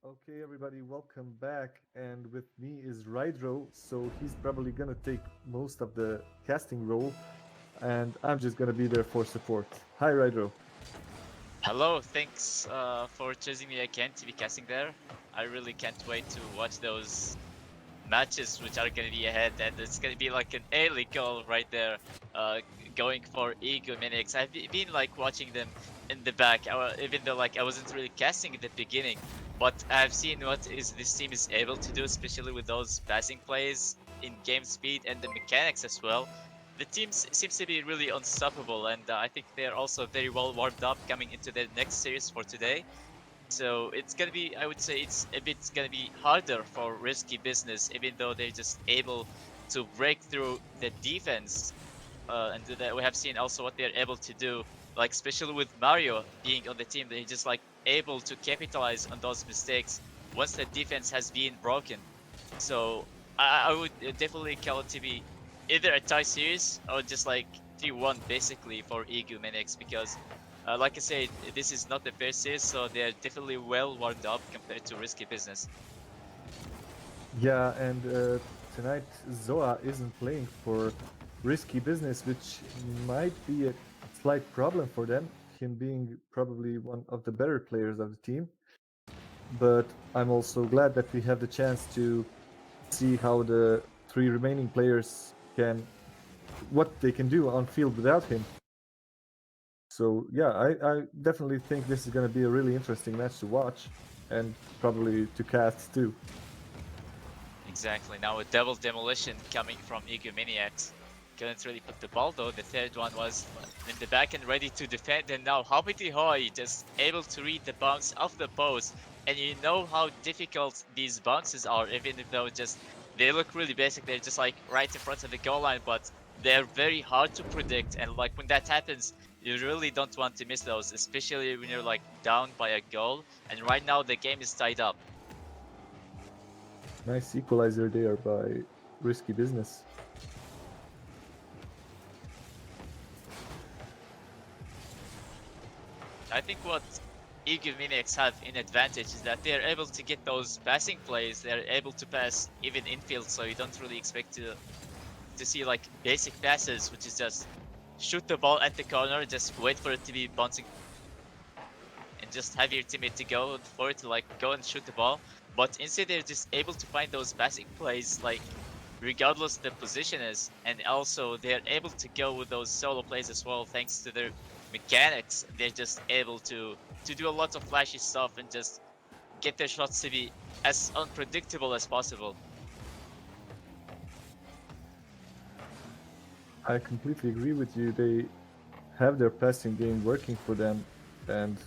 Okay, everybody, welcome back. And with me is Rydro, so he's probably gonna take most of the casting role, and I'm just gonna be there for support. Hi, Rydro. Hello, thanks for choosing me again to be casting there. I really can't wait to watch those matches which are going to be ahead, and it's going to be like an A-League goal right there, uh, going for Ego Maniacs. I've been like watching them in the back, even though like I wasn't really casting at the beginning, but I've seen what is this team is able to do, especially with those passing plays in game speed and the mechanics as well. The team seems to be really unstoppable, and I think they're also very well warmed up coming into the next series for today. So it's gonna be, I would say, it's a bit gonna be harder for risky business, even though they're just able to break through the defense. And that we have seen also what they're able to do, like especially with Mario being on the team, they're just like able to capitalize on those mistakes once the defense has been broken. So I would definitely call it to be either a tie series or just like 3-1 basically for Egu Minix because, like I said, this is not the first series, so they're definitely well warmed up compared to Risky Business. Yeah, and tonight Zoa isn't playing for risky business, which might be a slight problem for them, him being probably one of the better players of the team. But I'm also glad that we have the chance to see how the three remaining players can what they can do on field without him. So yeah, I definitely think this is going to be a really interesting match to watch and probably to cast too. Exactly. Now a double demolition coming from Egomaniacs. Couldn't really put the ball though. The third one was in the back and ready to defend. And now Hobbity Hoy just able to read the bounce of the post. And you know how difficult these bounces are, even if though just they look really basic. They're just like right in front of the goal line, but they're very hard to predict. And like when that happens, you really don't want to miss those, especially when you're like down by a goal. And right now the game is tied up. Nice equalizer there by Risky Business. I think what Eagle Maniacs have in advantage is that they're able to get those passing plays. They're able to pass even infield, so you don't really expect to see like basic passes, which is just shoot the ball at the corner, just wait for it to be bouncing, and just have your teammate to go for it to like go and shoot the ball. But instead, they're just able to find those passing plays, like regardless the position is, and also they're able to go with those solo plays as well, thanks to their mechanics. They're just able to do a lot of flashy stuff and just get their shots to be as unpredictable as possible. I completely agree with you. They have their passing game working for them and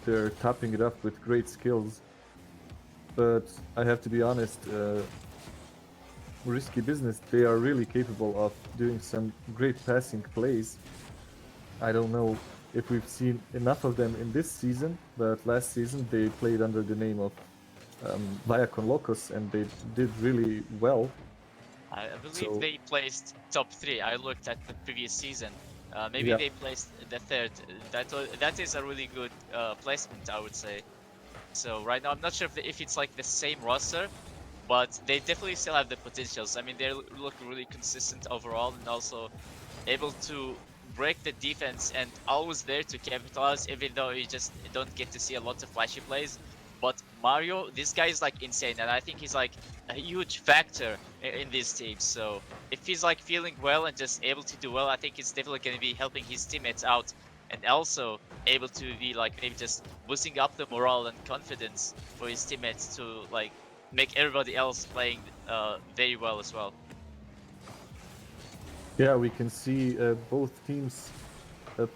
they're topping it up with great skills. But I have to be honest, Risky Business, they are really capable of doing some great passing plays. I don't know if we've seen enough of them in this season, but last season they played under the name of Via Con Locos and they did really well. I believe So they placed top three. I looked at the previous season. Maybe yeah, they placed the third. That is a really good placement, I would say. So right now, I'm not sure if it's like the same roster, but they definitely still have the potentials. I mean, they look really consistent overall, and also able to break the defense and always there to capitalize, even though you just don't get to see a lot of flashy plays. But Mario, this guy is like insane, and I think he's like a huge factor in this team. So if he's like feeling well and just able to do well, I think he's definitely going to be helping his teammates out, and also able to be like maybe just boosting up the morale and confidence for his teammates to like make everybody else playing very well as well. yeah, we can see both teams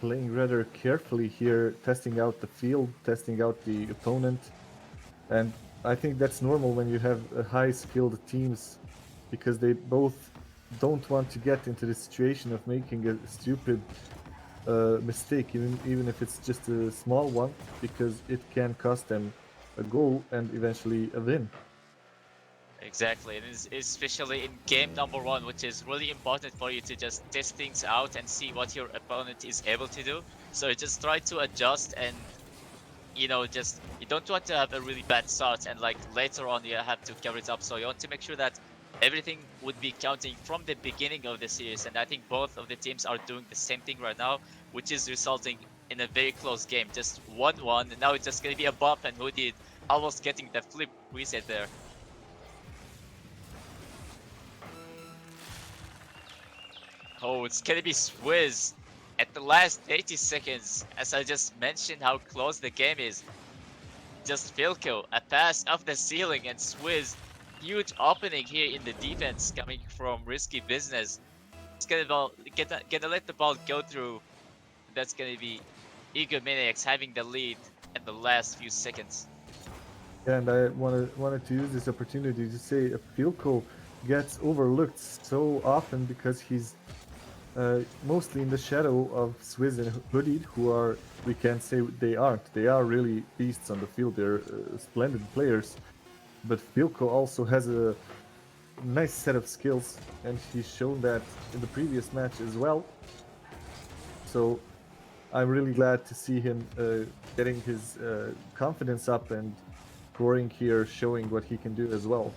playing rather carefully here, testing out the field, testing out the opponent, and I think that's normal when you have high skilled teams because they both don't want to get into the situation of making a stupid mistake, even if it's just a small one, because it can cost them a goal and eventually a win. Exactly, and especially in game number one, which is really important for you to just test things out and see what your opponent is able to do. So just try to adjust and you know, just you don't want to have a really bad start and like later on you have to cover it up. So you want to make sure that everything would be counting from the beginning of the series. And I think both of the teams are doing the same thing right now, which is resulting in a very close game, just 1-1. And now it's just gonna be a buff, and Hoodie almost getting the flip reset there. Oh, it's gonna be Swizz at the last 80 seconds. As I just mentioned how close the game is. Just Filco, a pass off the ceiling, and Swizz. Huge opening here in the defense coming from Risky Business. It's gonna let the ball go through. That's gonna be Maniacs having the lead at the last few seconds. And I wanted to use this opportunity to say Filco gets overlooked so often because he's mostly in the shadow of Swizz and Hooded, who are, we can't say they aren't. They are really beasts on the field. They're splendid players. But Filco also has a nice set of skills, and he's shown that in the previous match as well. So I'm really glad to see him getting his confidence up and scoring here, showing what he can do as well.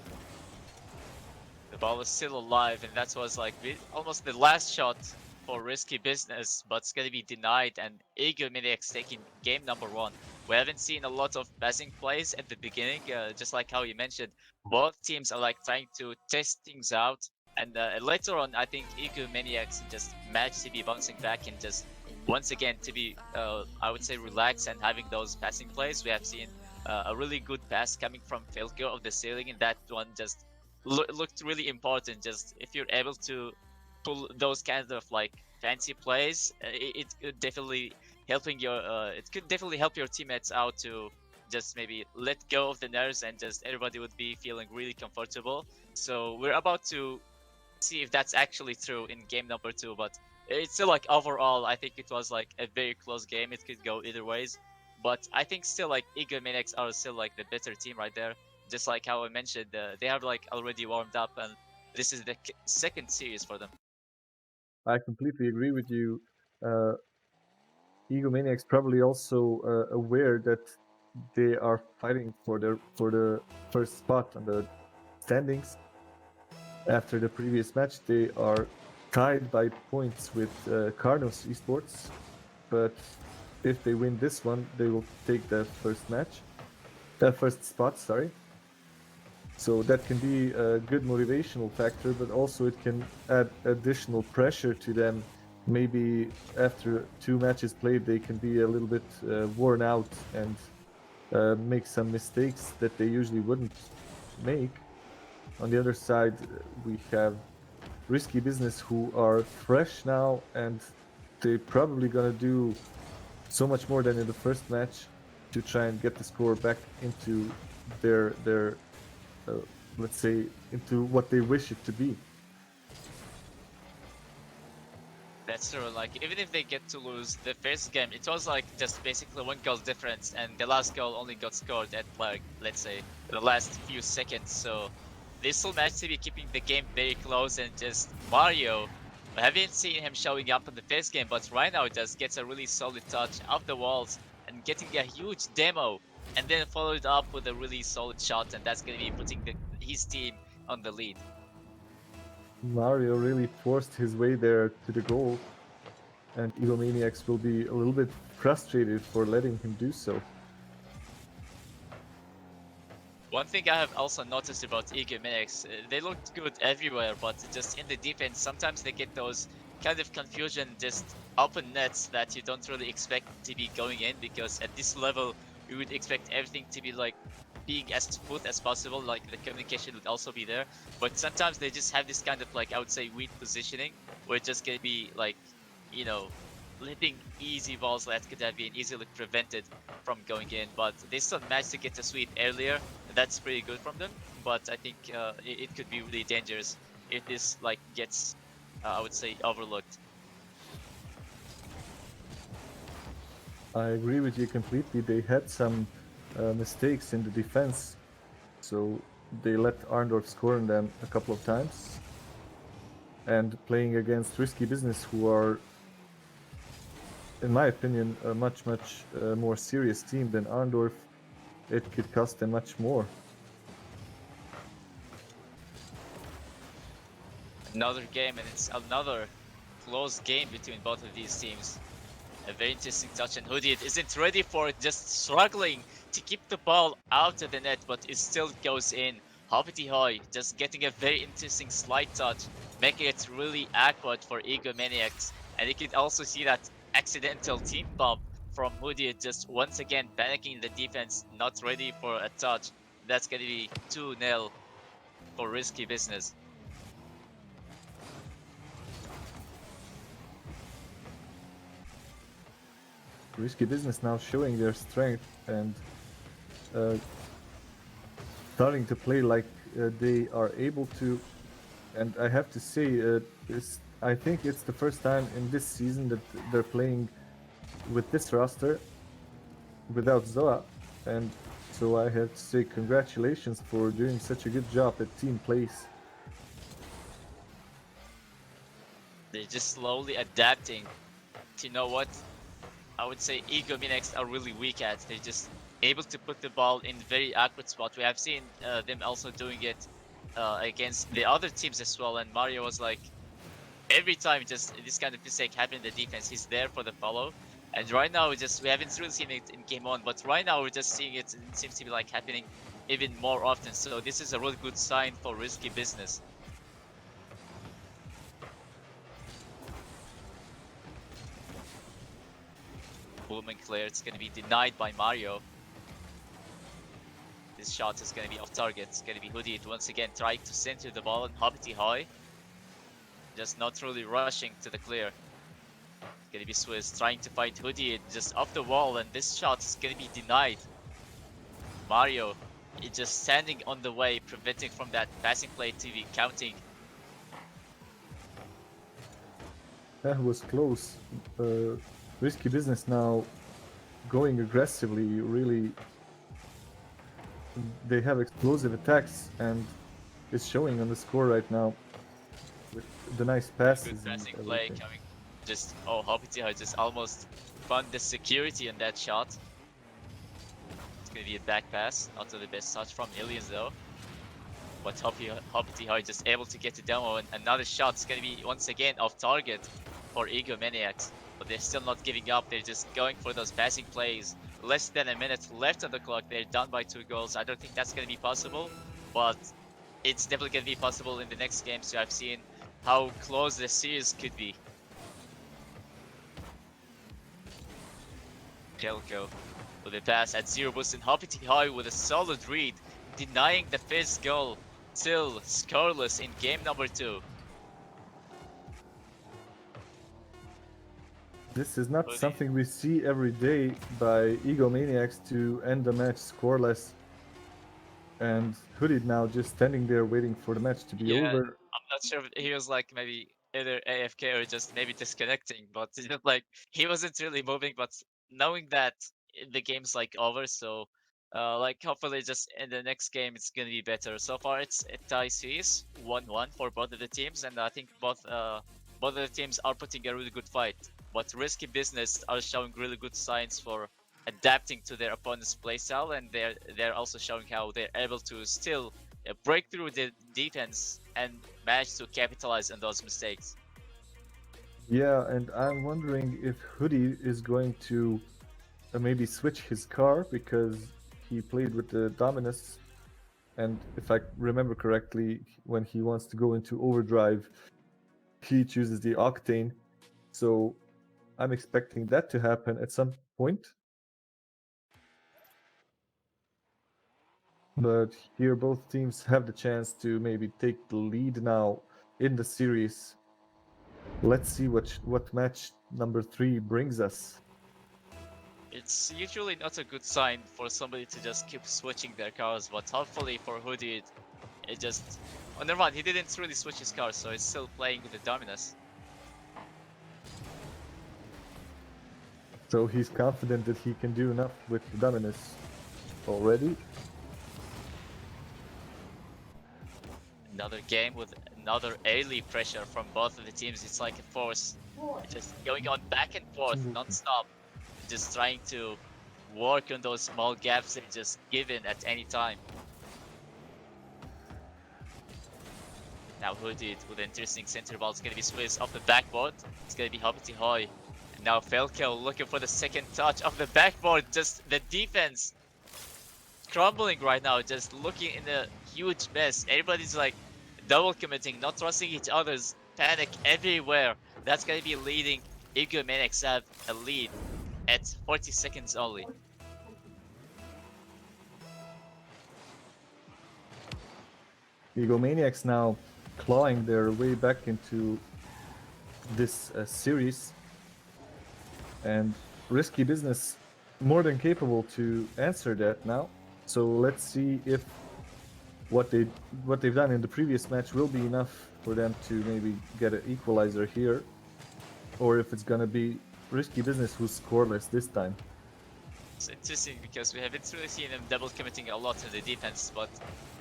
The ball is still alive, and that was like almost the last shot for Risky Business, but it's gonna be denied, and Maniacs taking game number 1. We haven't seen a lot of passing plays at the beginning, just like how you mentioned. Both teams are like trying to test things out, and later on, I think Maniacs just managed to be bouncing back and just once again to be, I would say, relaxed and having those passing plays. We have seen a really good pass coming from Filco of the ceiling, and that one just looked really important. Just if you're able to pull those kinds of like fancy plays, it could definitely it could definitely help your teammates out to just maybe let go of the nerves, and just everybody would be feeling really comfortable. So we're about to see if that's actually true in game number 2, but it's still like overall I think it was like a very close game. It could go either ways, but I think still like Maniacs are still like the better team right there. Just like how I mentioned, they have like already warmed up, and this is the second series for them. I completely agree with you. Uh, Egomaniac's probably also aware that they are fighting for the first spot on the standings. After the previous match, they are tied by points with Carnos Esports, but if they win this one, they will take the first spot. Sorry. So that can be a good motivational factor, but also it can add additional pressure to them. Maybe after 2 matches played, they can be a little bit worn out and make some mistakes that they usually wouldn't make. On the other side, we have Risky Business, who are fresh now, and they're probably gonna do so much more than in the first match to try and get the score back into their uh, let's say, into what they wish it to be. That's true. Like even if they get to lose the first game, it was like just basically 1 goal difference, and the last goal only got scored at like, let's say, the last few seconds. So they still managed to be keeping the game very close, and just Mario. I haven't seen him showing up in the first game, but right now just gets a really solid touch off the walls and getting a huge demo, and then followed up with a really solid shot, and that's gonna be putting his team on the lead. Mario really forced his way there to the goal, and Egomaniacs will be a little bit frustrated for letting him do so. One thing I have also noticed about Maniacs, they looked good everywhere, but just in the defense, sometimes they get those kind of confusion, just open nets that you don't really expect to be going in, because at this level, you would expect everything to be like being as smooth as possible, like the communication would also be there. But sometimes they just have this kind of like, I would say, weak positioning, where it's just gonna be like, you know, letting easy balls that could have been easily prevented from going in, but they still managed to get a sweep earlier. That's pretty good from them, but I think it could be really dangerous if this like gets, I would say, overlooked. I agree with you completely. They had some mistakes in the defense, so they let Arndorf score on them a couple of times. And playing against Risky Business, who are in my opinion, a much more serious team than Arndorf, it could cost them much more. Another game, and it's another close game between both of these teams. A very interesting touch, and Hoodie isn't ready for it, just struggling to keep the ball out of the net, but it still goes in. Hoppity Hoy just getting a very interesting slide touch, making it really awkward for Ego Maniacs. And you can also see that accidental team bump from Hoodie, just once again panicking the defense, not ready for a touch. That's going to be 2-0 for Risky Business. Risky Business now showing their strength and uh, starting to play like they are able to. And I have to say, I think it's the first time in this season that they're playing with this roster without Zoa. And so I have to say congratulations for doing such a good job at team plays. They're just slowly adapting to, you know what, I would say Ego Maniacs are really weak at. They're just able to put the ball in very awkward spot. We have seen them also doing it against the other teams as well. And Mario was like, every time just this kind of mistake happened in the defense, he's there for the follow. And right now, we haven't really seen it in game one, but right now we're just seeing it. It seems to be like happening even more often. So this is a really good sign for Risky Business. Booming clear. It's going to be denied by Mario. This shot is going to be off target. It's going to be Hoodie once again trying to center the ball and Hobbity high. Just not really rushing to the clear. It's going to be Swiss trying to fight Hoodie just off the wall, and this shot is going to be denied. Mario is just standing on the way, preventing from that passing play to be counting. That was close. Risky Business now going aggressively, really. They have explosive attacks and it's showing on the score right now with the nice passes. Good passing play coming. Just, oh, Hobbity just almost found the security in that shot. It's gonna be a back pass, not the best touch from Ilias though. But Hobbity just able to get to demo, and another shot is gonna be once again off target for Ego Maniacs. But they're still not giving up, they're just going for those passing plays. Less than a minute left on the clock, they're down by 2 goals. I don't think that's gonna be possible, but it's definitely gonna be possible in the next game, so I've seen how close the series could be. Jelko with a pass at 0 boost, and Hoppity High with a solid read, denying the first goal, still scoreless in game number 2. This is not something we see every day by Ego Maniacs to end the match scoreless. And Hoodie now just standing there waiting for the match to be over. I'm not sure if he was like maybe either AFK or just maybe disconnecting, but it's just like he wasn't really moving, but knowing that the game's like over, so like hopefully just in the next game it's gonna be better. So far it's a tie series, 1-1 for both of the teams, and I think both of the teams are putting a really good fight. But Risky Business are showing really good signs for adapting to their opponent's playstyle, and they're also showing how they're able to still break through the defense and manage to capitalize on those mistakes. Yeah, and I'm wondering if Hoodie is going to maybe switch his car because he played with the Dominus. And if I remember correctly, when he wants to go into overdrive, he chooses the Octane. So I'm expecting that to happen at some point. But here both teams have the chance to maybe take the lead now in the series. Let's see what match number 3 brings us. It's usually not a good sign for somebody to just keep switching their cars, but hopefully for Hoodie, it just... Oh, never mind, he didn't really switch his car, so he's still playing with the Dominus. So he's confident that he can do enough with the Dominus already. Another game with another early pressure from both of the teams. It's like a force just going on back and forth Single team. non-stop, just trying to work on those small gaps they're just given at any time. Now Hooded with an interesting center ball. It's going to be Swizz off the backboard. It's going to be Hoppity Hoy. And now Felko looking for the second touch of the backboard. Just the defense crumbling right now. Just looking in a huge mess. Everybody's like double committing, not trusting each other's. Panic everywhere. That's going to be leading Ego Maniacs have a lead at 40 seconds only. Egomaniacs now clawing their way back into this series, and Risky Business more than capable to answer that now. So let's see if what they've done in the previous match will be enough for them to maybe get an equalizer here, or if it's gonna be Risky Business who's scoreless this time. It's interesting because we haven't really seen them double committing a lot in the defense, but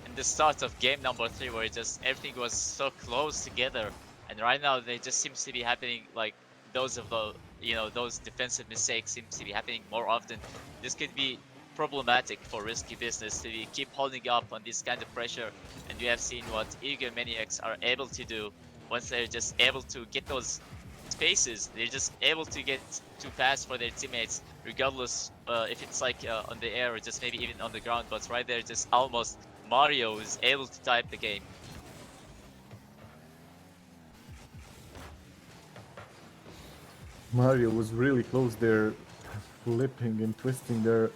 in the start of game number 3 where just everything was so close together, and right now they just seems to be happening like those of the those defensive mistakes seems to be happening more often. This could be problematic for Risky Business to keep holding up on this kind of pressure, and we have seen what Ego Maniacs are able to do once they're just able to get those spaces. They're just able to get to pass for their teammates, regardless if it's like on the air or just maybe even on the ground. But right there, just almost Mario is able to type the game. Mario was really close there, flipping and twisting there.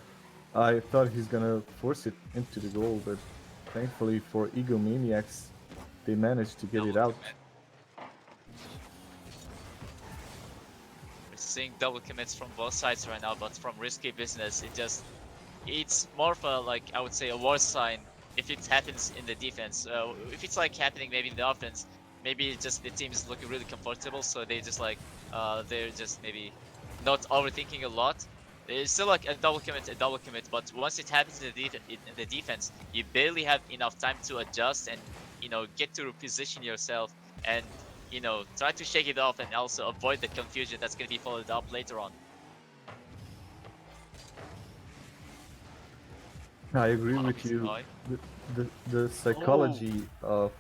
I thought he's gonna force it into the goal, but thankfully for Egomaniacs, they managed to get it out. We're seeing double commits from both sides right now, but from Risky Business, it's more of a, like, I would say a war sign if it happens in the defense. If it's like happening maybe in the offense, maybe just the team is looking really comfortable, so they just like they're just maybe not overthinking a lot. It's still like a double commit, but once it happens in the defense, you barely have enough time to adjust and get to reposition yourself and try to shake it off and also avoid the confusion that's going to be followed up later on. I agree with you. The psychology of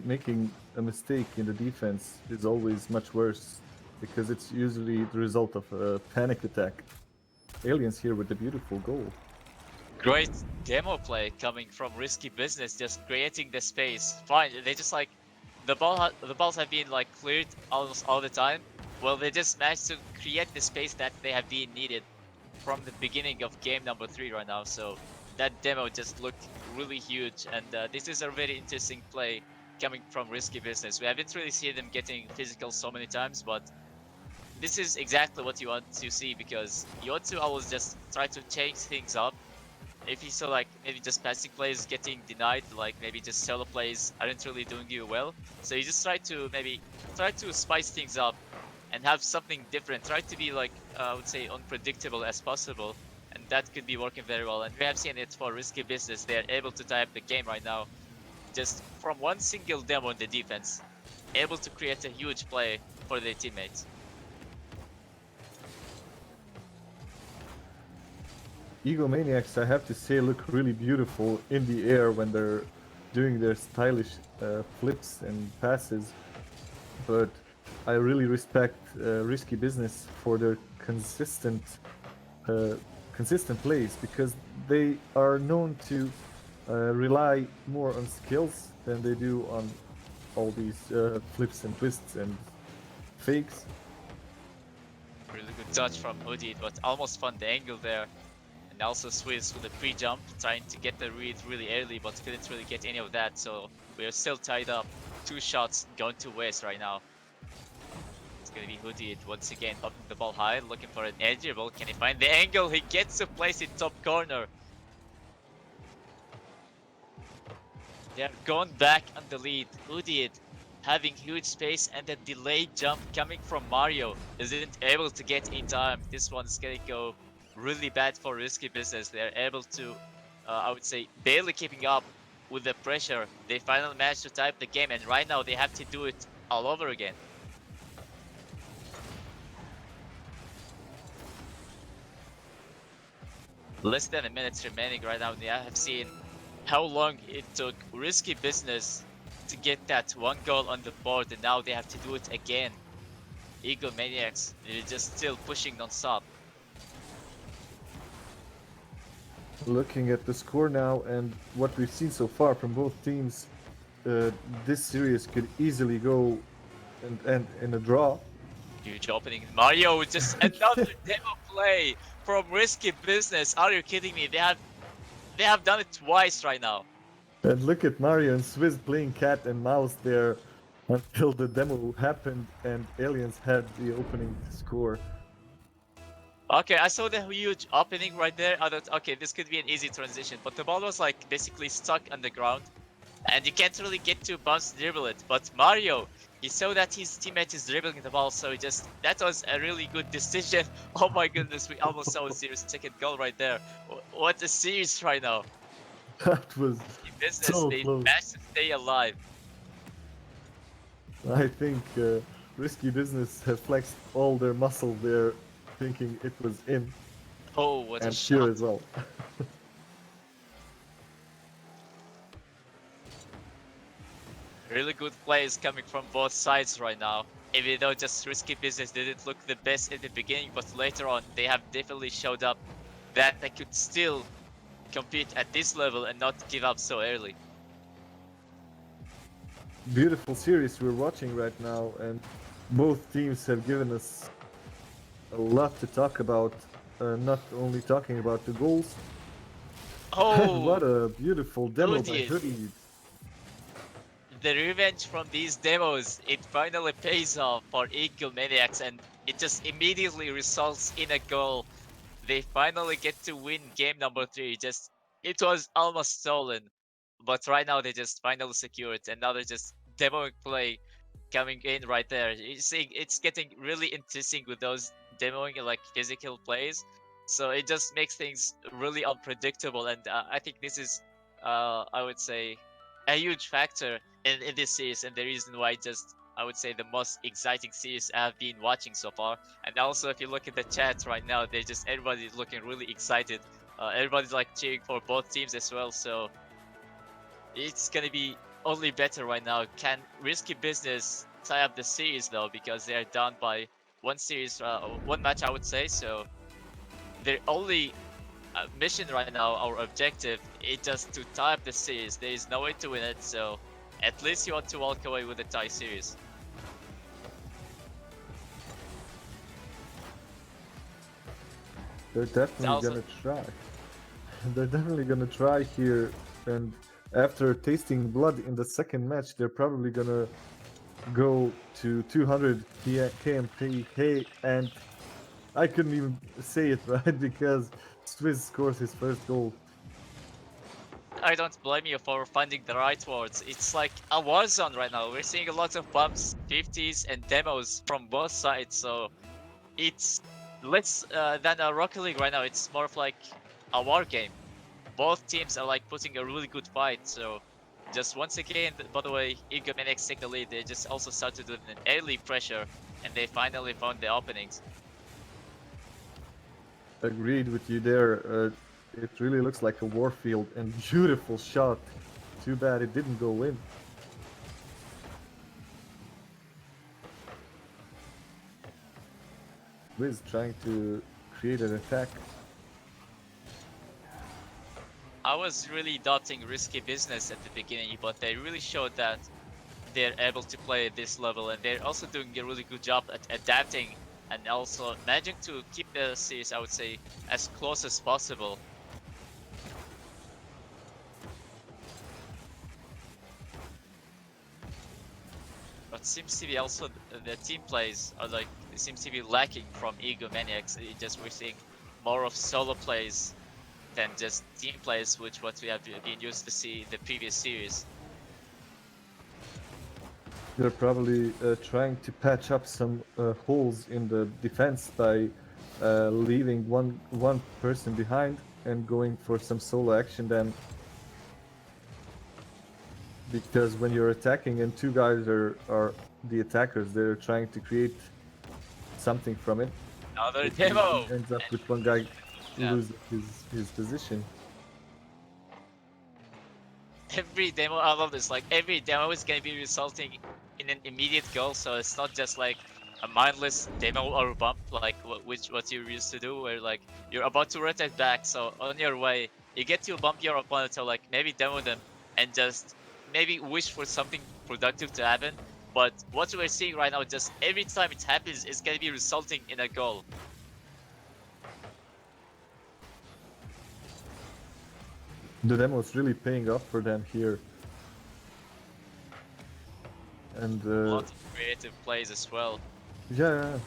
making a mistake in the defense is always much worse because it's usually the result of a panic attack. Aliens here with the beautiful goal. Great demo play coming from Risky Business, just creating the space. Fine, they just like the balls have been like cleared almost all the time. Well, they just managed to create the space that they have been needed from the beginning of game number 3 right now. So that demo just looked really huge, and this is a very interesting play coming from Risky Business. We haven't really seen them getting physical so many times, but this is exactly what you want to see, because you want to always just try to change things up. If you saw like maybe just passing plays getting denied, like maybe just solo plays aren't really doing you well, so you just try to spice things up and have something different. Try to be like I would say unpredictable as possible, and that could be working very well. And we have seen it for Risky Business. They are able to tie up the game right now, just from one single demo in the defense, able to create a huge play for their teammates. Egomaniacs, I have to say, look really beautiful in the air when they're doing their stylish flips and passes. But I really respect Risky Business for their consistent plays, because they are known to rely more on skills than they do on all these flips and twists and fakes. Really good touch from Hoodie, but almost found the angle there. And also Swizz with a pre-jump, trying to get the read really early, but couldn't really get any of that. So we are still tied up. 2 shots going to waste right now. It's gonna be Hoodie once again, upping the ball high, looking for an edge ball. Can he find the angle? He gets to place it top corner. They're going back on the lead. Hoodie having huge space, and a delayed jump coming from Mario isn't able to get in time. This one's gonna go really bad for Risky Business. They're able to I would say, barely keeping up with the pressure. They finally managed to type the game, and right now they have to do it all over again. Less than a minute remaining right now. They have seen how long it took Risky Business to get that one goal on the board, and now they have to do it again. Eagle Maniacs, they're just still pushing non-stop. Looking at the score now and what we've seen so far from both teams, this series could easily go and end in a draw. Huge opening. Mario with just another demo play from Risky Business. Are you kidding me? They have done it twice right now. And look at Mario and Swizz playing cat and mouse there until the demo happened and Aliens had the opening to score. Okay, I saw the huge opening right there. I thought, okay, this could be an easy transition, but the ball was like basically stuck on the ground, and you can't really get to bounce dribble it. But Mario, he saw that his teammate is dribbling the ball, so he just, that was a really good decision. Oh my goodness, we almost saw a 0-second goal right there. What a series right now. That was In business, so they close. managed to stay alive. I think Risky Business have flexed all their muscle there, thinking it was in, Oh, what a and here shot. as well. Really good plays coming from both sides right now. Even though just Risky Business didn't look the best in the beginning, but later on they have definitely showed up that they could still compete at this level and not give up so early. Beautiful series we're watching right now, and both teams have given us a lot to talk about. Not only talking about the goals. Oh, What a beautiful demo by Hoodies. Hoodies. The revenge from these demos, it finally pays off for Eagle Maniacs, and it just immediately results in a goal. They finally get to win game number 3. Just, it was almost stolen, but right now they just finally secure it, and now they're just demoing play coming in right there. You see, it's getting really interesting with those demoing like physical plays, so it just makes things really unpredictable, and I think this is, I would say, a huge factor in this series, and the reason why just, I would say, the most exciting series I've been watching so far. And also, if you look at the chat right now, they just, everybody's looking really excited. Everybody's like cheering for both teams as well, so it's gonna be only better right now. Can Risky Business tie up the series though, because they're down by one series, one match, I would say. So their only mission right now, our objective, is just to tie up the series. There is no way to win it, so at least you want to walk away with the tie series. They're definitely Also, gonna try. They're definitely gonna try here, and after tasting blood in the second match, they're probably gonna go to 200 KMP. Hey, and I couldn't even say it right because Swizz scores his first goal. I don't blame you for finding the right words. It's like a war zone right now. We're seeing a lot of bumps, 50s, and demos from both sides, so it's less than a Rocket League right now. It's more of like a war game. Both teams are like putting a really good fight. So just once again, by the way, Eagle Maniacs take the lead. They just also started with an early pressure, and they finally found the openings. Agreed with you there. It really looks like a warfield and beautiful shot. Too bad it didn't go in. Wiz trying to create an attack. I was really doubting Risky Business at the beginning, but they really showed that they're able to play at this level, and they're also doing a really good job at adapting and also managing to keep the series, I would say, as close as possible. But seems to be also the team plays are like, it seems to be lacking from Ego Maniacs. It just, we're seeing more of solo plays than just team plays, which what we have been used to see in the previous series. They're probably trying to patch up some holes in the defense by leaving one person behind. and going for some solo action then, because when you're attacking and two guys are the attackers, they're trying to create something from it. Another It usually demo. ends up And with one guy yeah, losing his position. every demo, I love this. Like every demo is gonna be resulting in an immediate goal, so it's not just like a mindless demo or bump like what you used to do, where like you're about to rotate back, so on your way you get to bump your opponent or like maybe demo them and just maybe wish for something productive to happen. But what we're seeing right now, just every time it happens, it's gonna be resulting in a goal. The demo is really paying off for them here, and A lot of creative plays as well. yeah,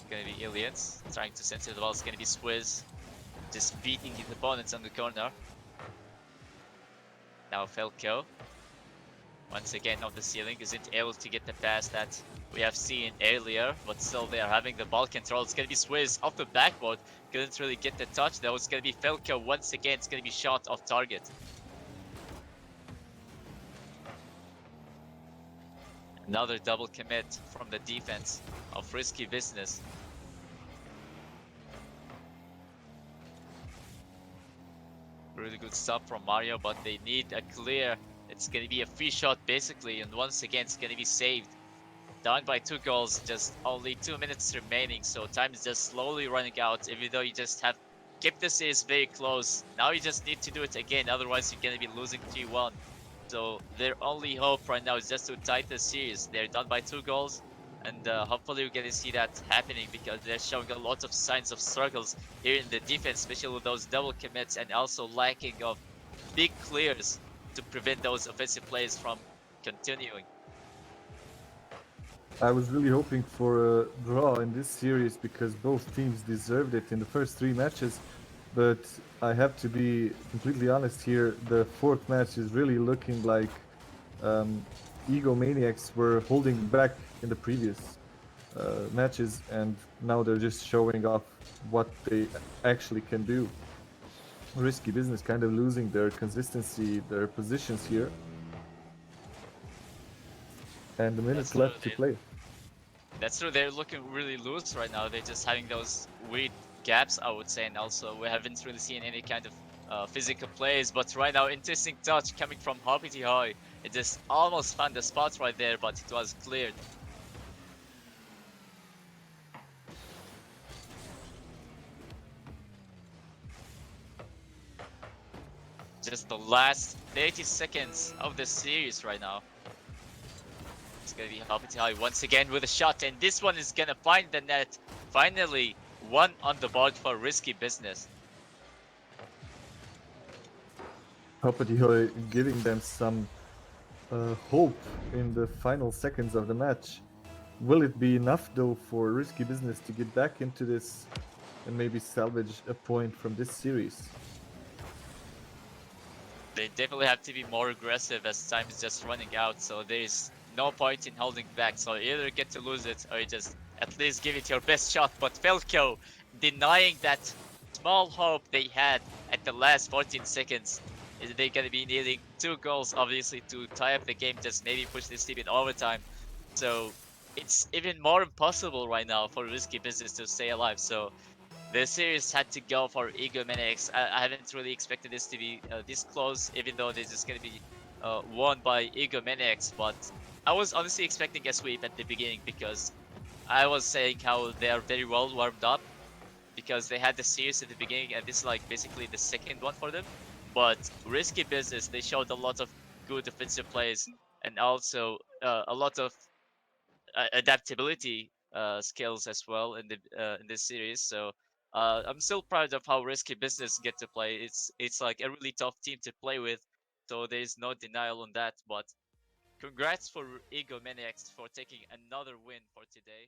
Gonna be Aliens trying to center the ball. It's gonna be Swizz just beating his opponents on the corner. Now Felko, once again on the ceiling, isn't able to get the pass that we have seen earlier, but still they are having the ball control. It's gonna be Swizz off the backboard, couldn't really get the touch though. It's gonna be Felko once again, it's gonna be shot off target. Another double commit from the defense of Risky Business. Really good stuff from Mario, but they need a clear. It's gonna be a free shot basically, and once again it's gonna be saved. Down by 2 goals, just only 2 minutes remaining, so time is just slowly running out, even though you just have kept the series very close. Now you just need to do it again, otherwise you're gonna be losing 3-1. So their only hope right now is just to tie the series. They're down by 2 goals, and hopefully we're gonna see that happening because they're showing a lot of signs of struggles here in the defense, especially with those double commits and also lacking of big clears to prevent those offensive plays from continuing. I was really hoping for a draw in this series because both teams deserved it in the first three matches. But I have to be completely honest here. The fourth match is really looking like um, Ego Maniacs were holding back in the previous matches, and now they're just showing off what they actually can do. Risky Business kind of losing their consistency, their positions here, and a minute That's true. left to play. That's true. They're looking really loose right now. They're just having those weird gaps, I would say, and also we haven't really seen any kind of physical plays. But right now, interesting touch coming from Hoppity Hoy. It just almost found the spot right there, but it was cleared. Just the last 30 seconds of the series right now. It's gonna be Hoppity Hoy once again with a shot, and this one is gonna find the net. Finally, one on the board for Risky Business. Hoppity giving them some hope in the final seconds of the match. Will it be enough though for Risky Business to get back into this and maybe salvage a point from this series? They definitely have to be more aggressive as time is just running out, so there's no point in holding back. So you either get to lose it or you just at least give it your best shot. But Felko denying that small hope they had at the last 14 seconds. Is they gonna be needing 2 goals obviously to tie up the game, just maybe push this team in overtime. So it's even more impossible right now for Risky Business to stay alive. So the series had to go for Ego Maniacs. I haven't really expected this to be this close, even though this is going to be won by Ego Maniacs. But I was honestly expecting a sweep at the beginning because I was saying how they are very well warmed up because they had the series at the beginning, and this is like basically the second one for them. But Risky Business, they showed a lot of good offensive plays and also a lot of adaptability skills as well in this series. So I'm still proud of how Risky Business get to play. It's like a really tough team to play with, so there's no denial on that. But congrats for Ego Maniacs for taking another win for today.